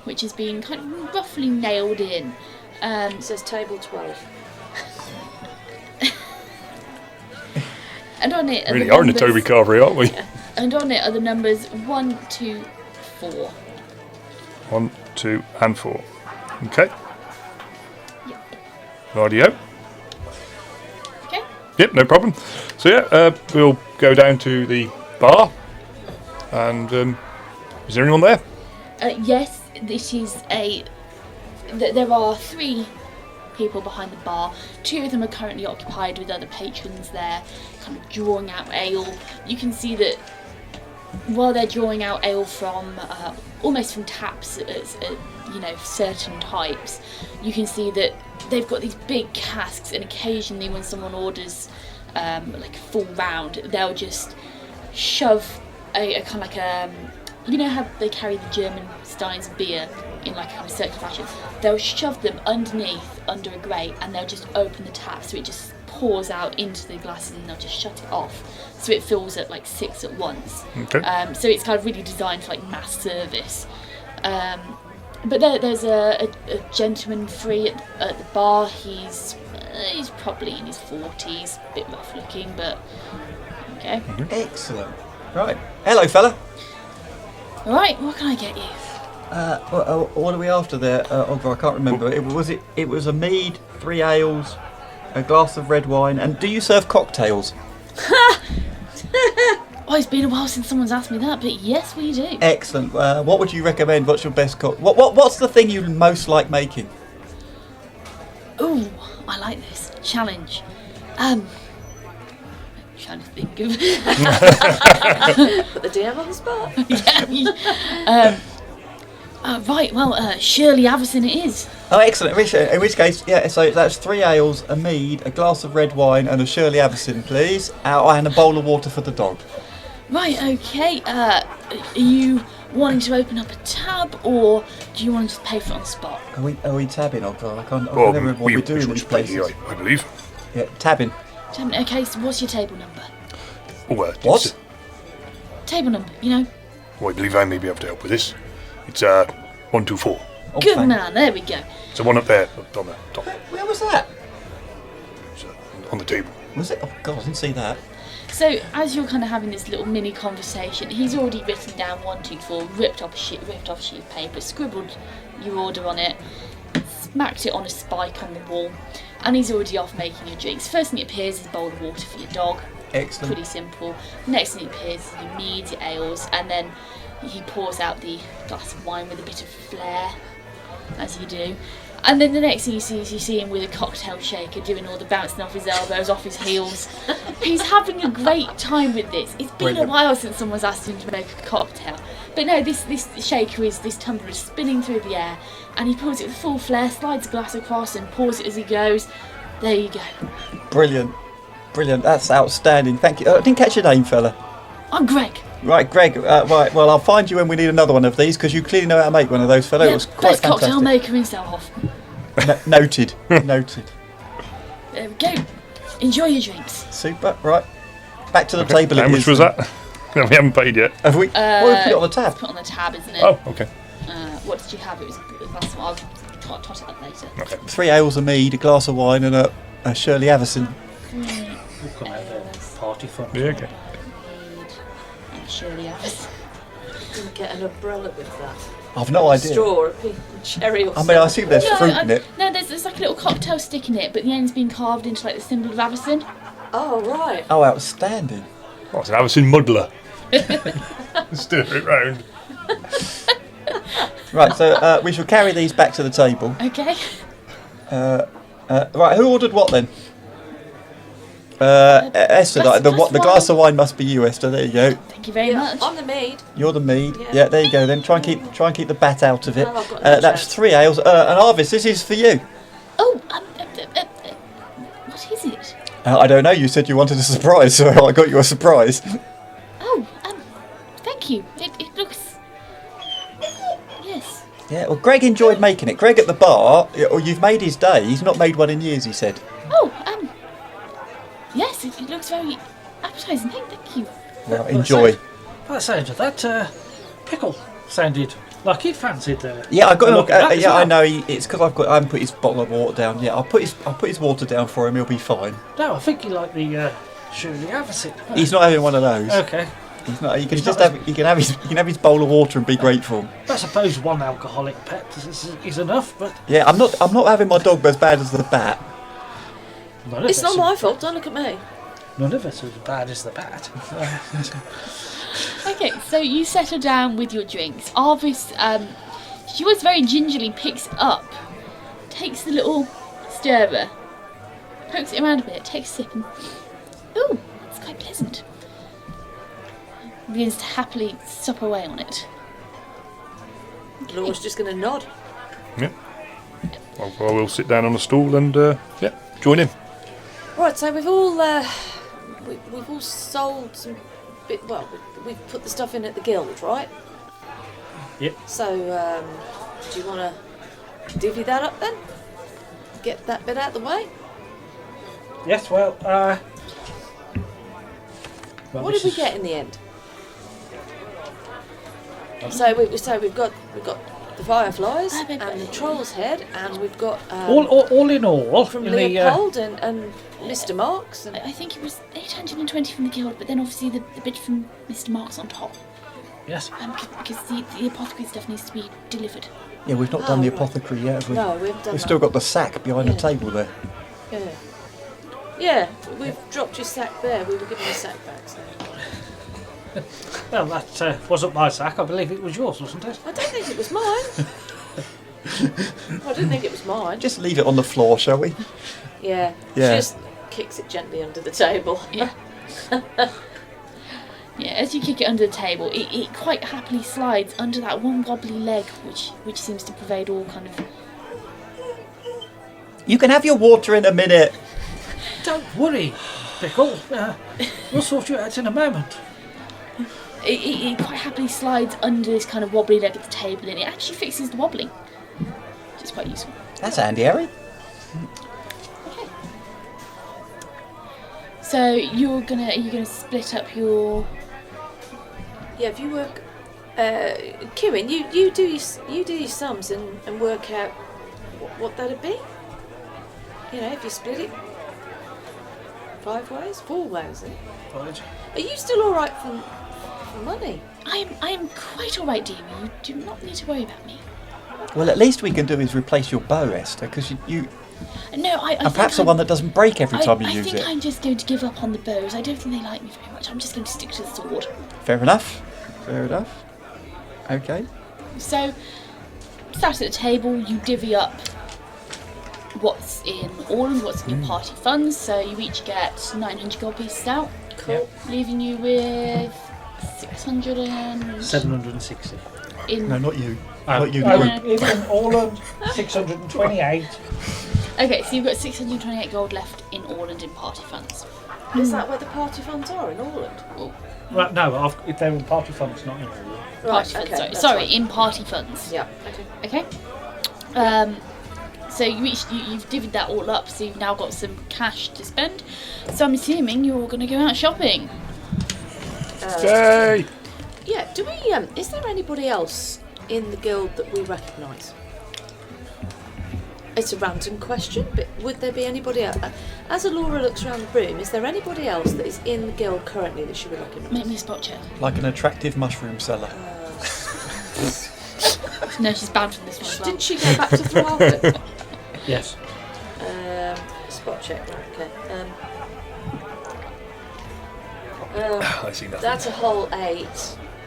which has been kind of roughly nailed in. It says table 12. And on it are Really the are in a numbers, Toby Carvery, aren't we? and on it are the numbers 1, 2, 4. 1, 2, and 4. Okay. Yep. Rightio. Okay. Yep, no problem. So yeah, we'll go down to the bar. And is there anyone there? Yes, this is a. There are 3 people behind the bar. 2 of them are currently occupied with other patrons there, kind of drawing out ale. You can see that while they're drawing out ale from almost from taps, certain types, you can see that they've got these big casks, and occasionally when someone orders like a full round, they'll just shove a kind of like you know how they carry the German steins of beer in like a kind of circular fashion? They'll shove them underneath, under a grate, and they'll just open the tap so it just pours out into the glasses, and they'll just shut it off so it fills at like 6 at once. Okay. So it's kind of really designed for like mass service. But there's a gentleman free at the bar. He's probably in his 40s, a bit rough looking, but okay. Excellent. Right. Hello, fella. Alright, what can I get you? What are we after there, Ogvar? I can't remember. It was a mead, 3 ales, a glass of red wine, and do you serve cocktails? Oh, it's been a while since someone's asked me that, but yes, we do. Excellent. What would you recommend? What's your best What's the thing you most like making? Ooh, I like this challenge. Trying to think of. Put the DM on the spot. Right, well, Shirley Avison it is. Oh, excellent. In which case, yeah, so that's 3 ales, a mead, a glass of red wine, and a Shirley Avison, please. And a bowl of water for the dog. Right, okay. Are you wanting to open up a tab, or do you want to just pay for it on the spot? Are we tabbing, Ogvar? I can't Well, remember what we do in should these play places. here, I believe. Yeah, tabbing. Okay, so what's your table number? Oh, What? Table number, you know. Well, I believe I may be able to help with this. It's 1, 2, 4. Oh, Good thank- man, there we go. So one up there, up on the top. Where was that? So, on the table. Was it? Oh, God, I didn't see that. So, as you're kind of having this little mini conversation, he's already written down 1, 2, 4, ripped off a sheet of paper, scribbled your order on it, smacked it on a spike on the wall, and he's already off making your drinks. First thing that appears is a bowl of water for your dog. Excellent. Pretty simple. Next thing that appears is your meads, your ales, and then he pours out the glass of wine with a bit of flair, as you do. And then the next thing you see him with a cocktail shaker doing all the bouncing off his elbows, off his heels. He's having a great time with this. It's been Brilliant. a while since someone's asked him to make a cocktail. But no, this shaker this tumbler is spinning through the air, and he pours it with full flair, slides the glass across and pours it as he goes. There you go. Brilliant. That's outstanding. Thank you. I didn't catch your name, fella. I'm Greg. Right, Greg. Right. Well, I'll find you when we need another one of these because you clearly know how to make one of those, fella. It was quite best cocktail fantastic. maker in Selhoff. Noted. Noted. There we go. Enjoy your drinks. Super. Right. Back to the Okay, table. how it much is was then. that? We haven't paid yet. Have we? Well, we put it on the tab. Put on the tab, isn't it? Oh, okay. What did you have? It was a glass of wine. I'll tot it up later. Okay. 3 ales, a mead, a glass of wine, and a Shirley Avison. We'll come out there. Party fun. Yeah, okay. And Shirley Avison. Didn't get an umbrella with that. I've no idea. Straw or a piece of cherry or I mean, I assume there's fruit in it. No, there's like a little cocktail stick in it, but the end's been carved into like the symbol of Avison. Oh, right. Oh, outstanding. Oh, it's an Avison muddler. Stir it round. Right, so we shall carry these back to the table. Okay. Right, who ordered what then? Esther, the glass of wine must be you, Esther. There you go. Thank you very much. I'm the maid. You're the mead. Yeah. Yeah, there you go. Then try and keep the bat out of it. Oh, I've got no That's chance. 3 ales. And Arvis, this is for you. Oh, I don't know. You said you wanted a surprise, so I got you a surprise. Oh, thank you. It looks... Yes. Yeah, well, Greg enjoyed making it. Greg at the bar, or you've made his day. He's not made one in years, he said. Oh, yes, it looks very appetising. Thank you. Well, enjoy. That pickle sounded like he'd fancied. Yeah, I got him. look at that as well. I know. It's because I haven't put his bottle of water down. Yeah, I'll put his water down for him. He'll be fine. No, I think you like the surely opposite. He's not having one of those. Okay. He's not. He can have his bowl of water and be grateful. I suppose one alcoholic pet is enough, but Yeah, I'm not having my dog as bad as the bat. none of It's us not are- my fault, don't look at me. None of us are as bad as the bat. Okay, so you settle down with your drinks. Arvis, she was very gingerly picks up, takes the little stirrer, pokes it around a bit, takes a sip, and ooh, it's quite pleasant. Begins to happily sup away on it. Laura's just going to nod. Yeah. I will sit down on a stool and join in. Right, so we've all we've all sold some bit. Well, we've put the stuff in at the guild, right? Yep. So, do you want to divvy that up then? Get that bit out of the way. Yes, well, What did we get in the end? So we've got the fireflies and the troll's head, and we've got all in all, from in the, Leopold and Mr. Marks. And I think it was 820 from the guild, but then obviously the bit from Mr. Marks on top. yes. Because the apothecary stuff needs to be delivered. Yeah, we've not done the right. apothecary yet, have we? No, we haven't done We've that. still got the sack behind the table there. Yeah. Yeah, we've dropped your sack there. We were giving the sack back. So. Well, that wasn't my sack. I believe it was yours, wasn't it? I don't think it was mine. I didn't think it was mine. Just leave it on the floor, shall we? Yeah. Yeah. She just kicks it gently under the table. Yeah. Yeah, as you kick it under the table, it quite happily slides under that one wobbly leg, which seems to pervade all kind of... You can have your water in a minute. Don't worry, Pickle. We'll sort you out in a moment. It quite happily slides under this kind of wobbly leg at the table, and it actually fixes the wobbling, which is quite useful. That's handy, Harry. Okay. So are you gonna split up your... Yeah, if you work, Kieran, you do your sums and work out what that'd be. You know, if you split it 5 ways, 4 ways. Right. Are you still all right for money? I am quite alright, dearie. You do not need to worry about me. Well, at least we can do is replace your bow, Esther, because you No, I and perhaps the one that doesn't break every time you I use think it. I'm just going to give up on the bows. I don't think they like me very much. I'm just going to stick to the sword. Fair enough. Fair enough. Okay. So, sat at the table, you divvy up what's in all and what's in your party funds. So you each get 900 gold pieces out. Cool. Leaving you with 600 and... 760. In... No, not you. Oh, Not you. oh, the no. group. In Orland, 628. Okay, so you've got 628 gold left in Orland in party funds. Is that where the party funds are in Orland? Oh, Right, no, if they're in party funds, not in Orland. party funds, sorry. that's Sorry, right. in party funds. Yeah. Okay. Okay. So you've divvied that all up, so you've now got some cash to spend. So I'm assuming you're all going to go out shopping. Yay! Yeah. Do we? Is there anybody else in the guild that we recognise? It's a random question, but would there be anybody else? As Alora looks around the room, is there anybody else that is in the guild currently that she would recognise? Make me a spot check. Like an attractive mushroom seller. No, she's banned from this one as well. Didn't she go back to Thraben? Yes. Spot check. Right. Okay. I see nothing. That's a whole 8.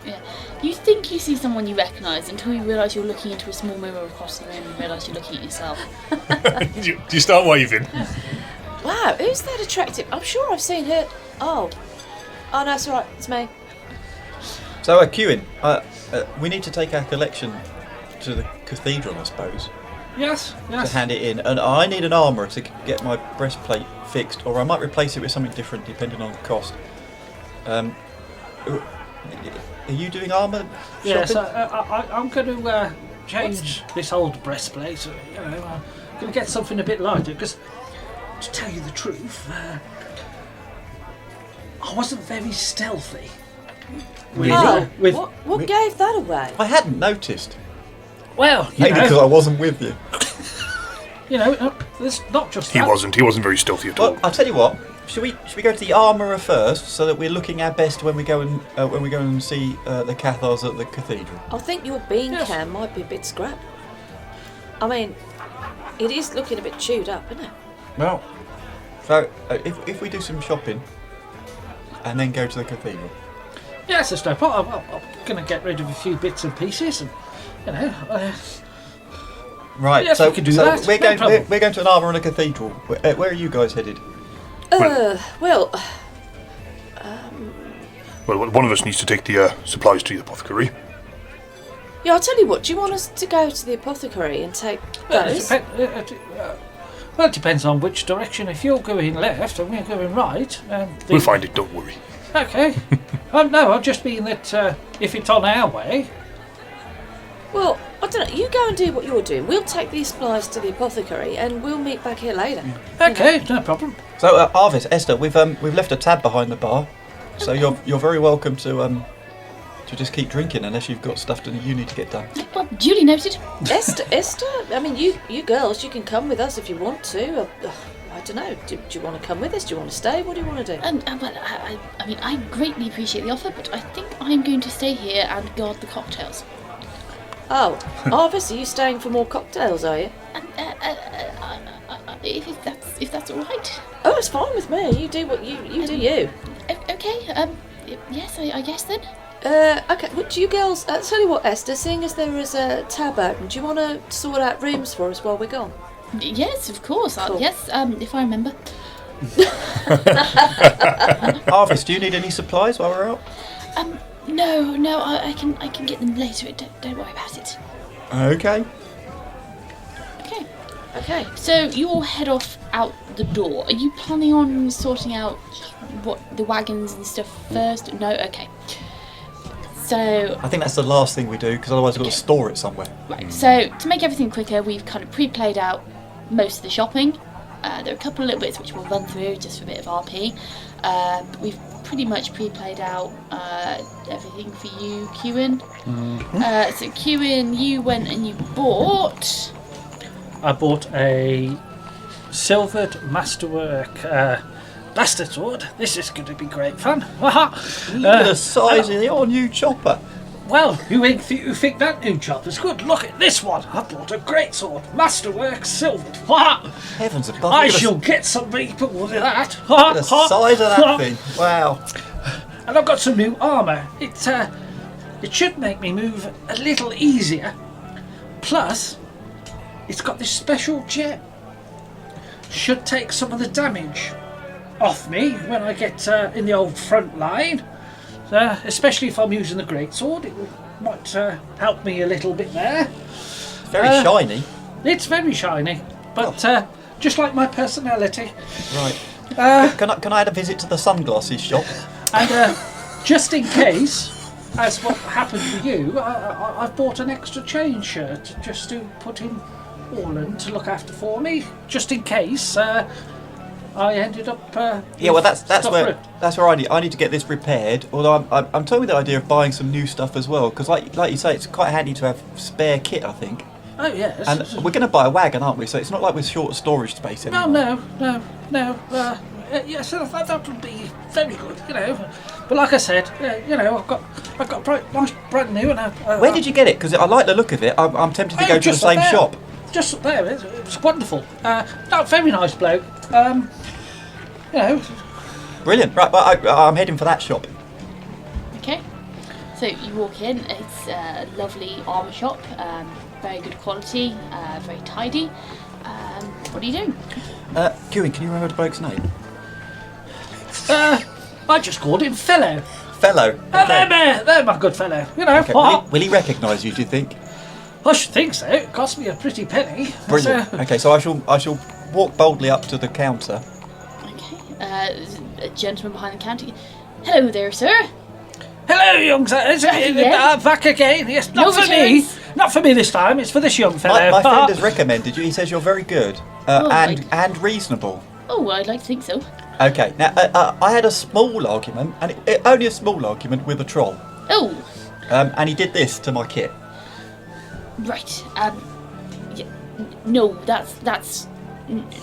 Yeah. You think you see someone you recognise until you realise you're looking into a small mirror across the room and realise you're looking at yourself. Do you start waving? Wow, who's that attractive? I'm sure I've seen her. Oh no, it's alright. It's me. So, Kewin, we need to take our collection to the cathedral, I suppose. Yes. to hand it in, and I need an armour to get my breastplate fixed, or I might replace it with something different depending on the cost. Are you doing armour? Yes, shopping? I'm going to change this old breastplate. I'm going to get something a bit lighter because, to tell you the truth, I wasn't very stealthy. Oh, with what gave that away? I hadn't noticed. well, you Maybe because know, I wasn't with you. there's not just He that. wasn't very stealthy at all. Well, I'll tell you what. Should we go to the armourer first, so that we're looking our best when we go and see the Cathars at the cathedral? I think your bean Yes. can might be a bit scrap. I mean, it is looking a bit chewed up, isn't it? Well, so if we do some shopping and then go to the cathedral. Yes, there's no problem. I'm going to get rid of a few bits and pieces, and Right. Yes, so we can do so that, We're no going problem. we're going to an armourer and a cathedral. Where are you guys headed? Well, Well, one of us needs to take the supplies to the apothecary. yeah, I'll tell you what, do you want us to go to the apothecary and take those? Well, it depends on which direction. If you're going left and we're going right, We'll find it, don't worry. Okay. No, I'll just mean that if it's on our way. Well, I don't know, you go and do what you're doing. We'll take these supplies to the apothecary and we'll meet back here later. Okay, no problem. So Arvis, Esther, we've left a tab behind the bar, so you're very welcome to just keep drinking unless you've got stuff that you need to get done. Well, duly noted. Esther, I mean, you girls, you can come with us if you want to. I don't know, do you want to come with us? Do you want to stay? What do you want to do? Well, I mean, I greatly appreciate the offer, but I think I'm going to stay here and guard the cocktails. Oh, Arvis, are you staying for more cocktails, are you? If that's all right. Oh, it's fine with me. You do what you do you. Okay. Yes, I guess then. Okay, well, do you girls, tell you what, Esther, seeing as there is a tab open, do you want to sort out rooms for us while we're gone? Yes, of course. Cool. Yes, if I remember. Arvis, do you need any supplies while we're out? No, I can get them later. Don't worry about it. Okay. Okay. So you'll head off out the door. Are you planning on sorting out what the wagons and stuff first? No. Okay. So I think that's the last thing we do, because otherwise we've got to store it somewhere. right. So to make everything quicker, we've kind of pre-played out most of the shopping. There are a couple of little bits which we'll run through just for a bit of RP. But we've pretty much pre-played out everything for you, Kewin. So Kewin, you went and you bought. I bought a silvered masterwork blaster sword. This is going to be great fun. Look at the size of your new chopper. Well, you think that new chopper's good? Look at this one. I bought a great sword, masterwork, silvered. Heavens above! I look at the- shall get some people with that. look at the size of that thing. Wow. And I've got some new armour. It should make me move a little easier. Plus, it's got this special gem. Should take some of the damage off me when I get in the old front line. Especially if I'm using the greatsword, it might help me a little bit there. Very shiny. It's very shiny, but just like my personality. Right. Can I add a visit to the sunglasses shop? And just in case, as what happened with you, I've bought an extra chain shirt just to put in Orland to look after for me, just in case I ended up. Yeah, well, that's stuff where I need to get this repaired. Although I'm toying with the idea of buying some new stuff as well, because like you say, it's quite handy to have spare kit, I think. Oh yes. And we're going to buy a wagon, aren't we? So it's not like we're short of storage space anymore. No. Yes, that would be very good, you know. But like I said, you know, I've got nice brand new. And Where did you get it? Because I like the look of it. I'm tempted to go to the just same there. shop. Just there, it's wonderful. Very nice bloke. You know. Brilliant. Right, but I'm heading for that shop. Okay. So you walk in. It's a lovely armour shop. Very good quality. Very tidy. What are you doing? Kewin, can you remember the bloke's name? I just called him Fellow. Fellow. Okay. There, my good fellow. You know. Okay. Will he recognise you, do you think? I should think so. It cost me a pretty penny. Brilliant. Okay, so I shall walk boldly up to the counter. Okay. A gentleman behind the counter. Hello there, sir. Hello, young sir. Back again. Yes, No not for me. returns. Not for me this time. It's for this young fellow. My friend has recommended you. He says you're very good and reasonable. Oh, I'd like to think so. Okay, now I had a small argument, and only a small argument with a troll. Oh, And he did this to my kit. right. Yeah, no, that's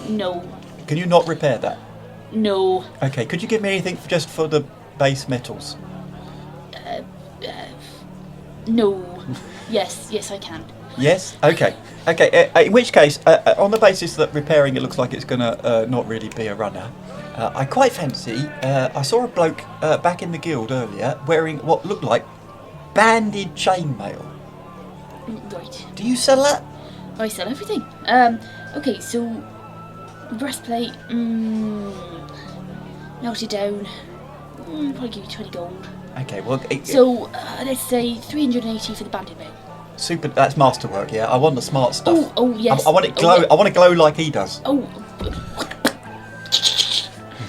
no, Can you not repair that? no. Okay, could you give me anything just for the base metals? No. Yes, I can. Yes? Okay. In which case, on the basis that repairing it looks like it's going to not really be a runner, I quite fancy... I saw a bloke back in the guild earlier wearing what looked like banded chainmail. Right. Do you sell that? I sell everything. Okay, so breastplate, melted down. Probably give you 20 gold. Okay, well... So let's say 380 for the banded mail. Super, that's masterwork, yeah. I want the smart stuff. Oh yes. I want it glow. Oh, yeah. I want to glow like he does. Oh.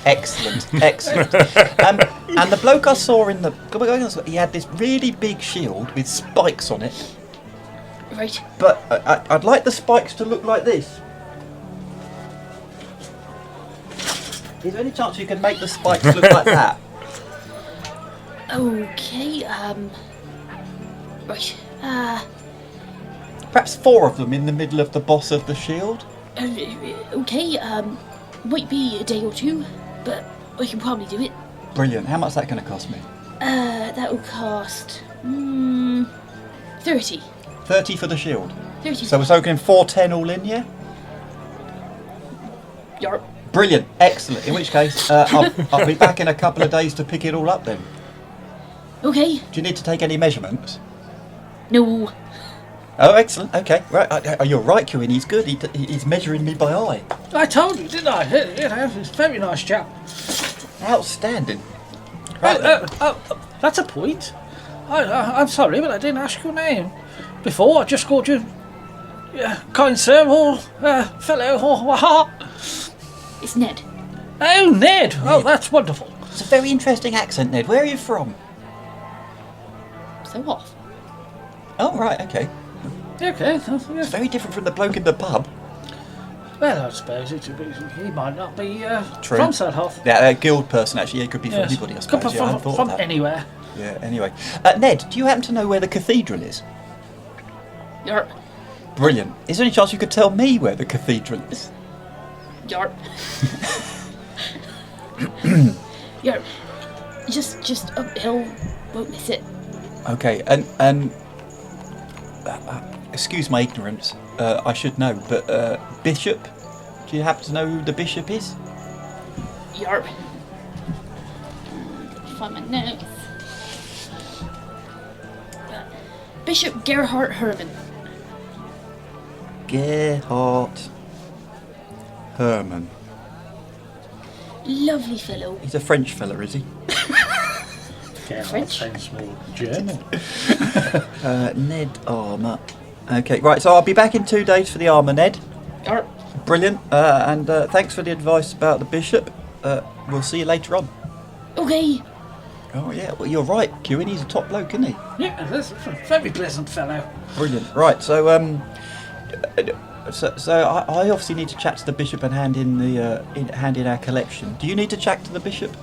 Excellent. And the bloke I saw in the... He had this really big shield with spikes on it. Right. But I'd like the spikes to look like this. Is there any chance you can make the spikes look like that? Okay. Right. Perhaps 4 of them in the middle of the boss of the shield? Okay. Might be a day or 2, but I can probably do it. Brilliant. How much is that going to cost me? That will cost 30. 30 for the shield. 30. So we're talking 410 all in, yeah? Yarp. Brilliant. Excellent. In which case, I'll be back in a couple of days to pick it all up then. Okay. Do you need to take any measurements? No. Oh, excellent. Okay. Right. You're right, Kewin. He's good. He's measuring me by eye. I told you, didn't I? You know, he's a very nice chap. Outstanding. Right. That's a point. I'm sorry, but I didn't ask your name before. I just called you kind sir or fellow or what? It's Ned. Oh, Ned. Oh, that's wonderful. It's a very interesting accent, Ned. Where are you from? Selhoff. Oh, right. Okay. Okay. It's very different from the bloke in the pub. Well, I suppose he might not be True. from Selhoff. Yeah, a guild person, actually. It could be from anybody, I Could suppose. be Yeah, I hadn't thought from of that. anywhere. Yeah, anyway. Ned, do you happen to know where the cathedral is? Yarp. Brilliant. Is there any chance you could tell me where the cathedral is? Yarp. Yarp. Just uphill. Won't miss it. Okay, and excuse my ignorance, I should know, but Bishop, do you happen to know who the Bishop is? Yarp. Find my notes. Bishop Gerhard Herman. Gerhard Herman. Lovely fellow. He's a French fella, is he? Yeah, French? sounds more German. Ned Armour. Okay, right, so I'll be back in 2 days for the armour, Ned. Yarp. Brilliant, and thanks for the advice about the Bishop. We'll see you later on. Okay. Oh, yeah, well, you're right, Kewin, he's a top bloke, isn't he? Yeah, that's a very pleasant fellow. Brilliant. Right, so I obviously need to chat to the Bishop and hand in our collection. Do you need to chat to the Bishop?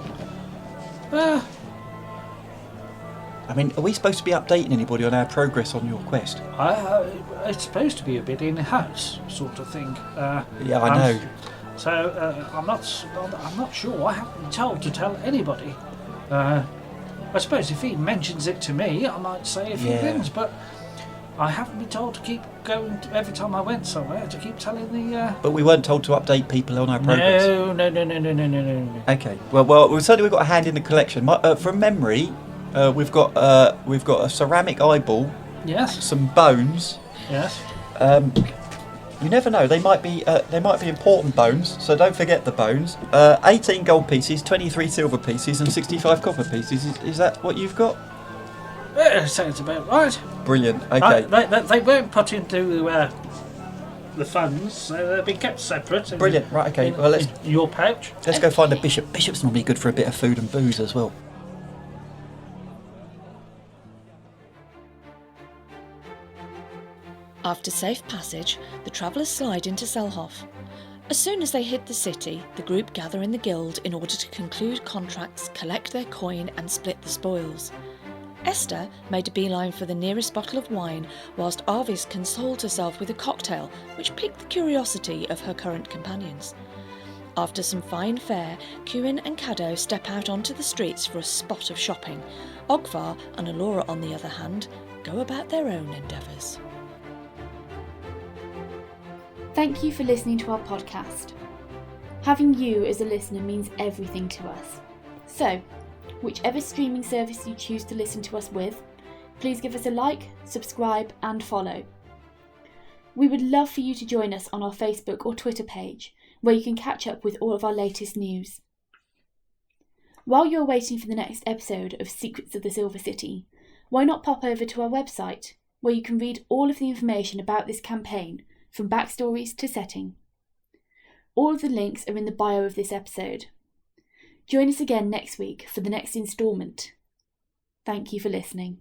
I mean, are we supposed to be updating anybody on our progress on your quest? It's supposed to be a bit in-house sort of thing. Yeah, I know. So I'm not sure. I haven't been told to tell anybody. I suppose if he mentions it to me, I might say a few things, but I haven't been told to keep going every time I went somewhere to keep telling the. But we weren't told to update people on our progress. No. Okay. Well, certainly we've got a hand in the collection. From memory, we've got a ceramic eyeball, Yes. some bones. Yes. You never know. They might be important bones. So don't forget the bones. 18 gold pieces, 23 silver pieces, and 65 copper pieces. Is that what you've got? Sounds about right. Brilliant. Okay. They weren't put into the funds, so they've been kept separate. Brilliant. Right. Okay. Well, in your pouch. let's go find a bishop. Bishop's normally good for a bit of food and booze as well. After safe passage, the travellers slide into Selhoff. As soon as they hit the city, the group gather in the guild in order to conclude contracts, collect their coin and split the spoils. Esther made a beeline for the nearest bottle of wine, whilst Arvis consoled herself with a cocktail which piqued the curiosity of her current companions. After some fine fare, Cuin and Caddo step out onto the streets for a spot of shopping. Ogvar and Alora, on the other hand, go about their own endeavours. Thank you for listening to our podcast. Having you as a listener means everything to us. So, whichever streaming service you choose to listen to us with, please give us a like, subscribe and follow. We would love for you to join us on our Facebook or Twitter page, where you can catch up with all of our latest news. While you're waiting for the next episode of Secrets of the Silver City, why not pop over to our website, where you can read all of the information about this campaign, from backstories to setting. All of the links are in the bio of this episode. Join us again next week for the next instalment. Thank you for listening.